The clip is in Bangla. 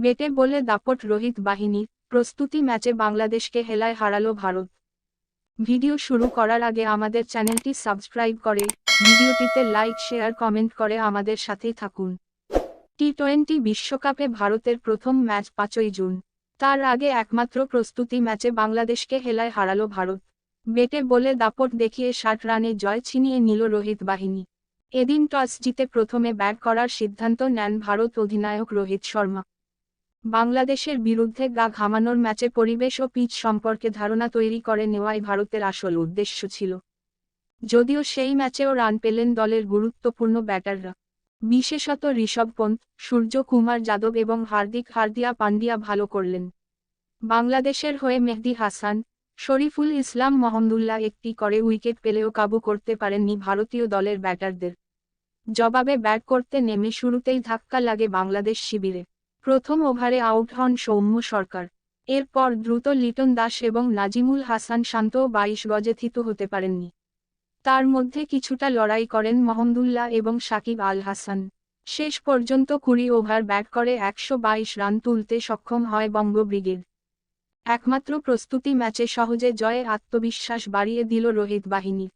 বেটে বলে দাপট রোহিত বাহিনীর। প্রস্তুতি ম্যাচে বাংলাদেশকে হেলায় হারালো ভারত। ভিডিও শুরু করার আগে আমাদের চ্যানেলটি সাবস্ক্রাইব করে ভিডিওটিতে লাইক শেয়ার কমেন্ট করে আমাদের সাথেই থাকুন। টি-20 বিশ্বকাপে ভারতের প্রথম ম্যাচ 5ই জুন। তার আগে একমাত্র প্রস্তুতি ম্যাচে বাংলাদেশকে হেলায় হারালো ভারত। বেটে বলে দাপট দেখিয়ে 60 রানে জয় ছিনিয়ে নিল রোহিত বাহিনী। এদিন টস জিতে প্রথমে ব্যাট করার সিদ্ধান্ত নেন ভারত অধিনায়ক রোহিত শর্মা। বাংলাদেশের বিরুদ্ধে গা ঘামানোর ম্যাচে পরিবেশ ও পিচ সম্পর্কে ধারণা তৈরি করে নেওয়াই ভারতের আসল উদ্দেশ্য ছিল। যদিও সেই ম্যাচেও রান পেলেন দলের গুরুত্বপূর্ণ ব্যাটাররা। বিশেষত ঋষভ পন্ত, সূর্য কুমার যাদব এবং হার্দিক পান্ডিয়া ভালো করলেন। বাংলাদেশের হয়ে মেহদি হাসান, শরীফুল ইসলাম মাহমুদুল্লাহ একটি করে উইকেট পেলেও কাবু করতে পারেননি ভারতীয় দলের ব্যাটারদের। জবাবে ব্যাট করতে নেমে শুরুতেই ধাক্কা লাগে বাংলাদেশ শিবিরে। প্রথম ওভারে আউট হন সৌম্য সরকার। এরপর দ্রুত লিটন দাস এবং নাজিমুল হাসান শান্তও 22 গজে থিতু হতে পারেননি। তার মধ্যে কিছুটা লড়াই করেন মাহমুদুল্লাহ এবং সাকিব আল হাসান। শেষ পর্যন্ত 20 ওভার ব্যাট করে 122 রান তুলতে সক্ষম হয় বঙ্গ ব্রিগেড। একমাত্র প্রস্তুতি ম্যাচে সহজে জয়ে আত্মবিশ্বাস বাড়িয়ে দিল রোহিত বাহিনী।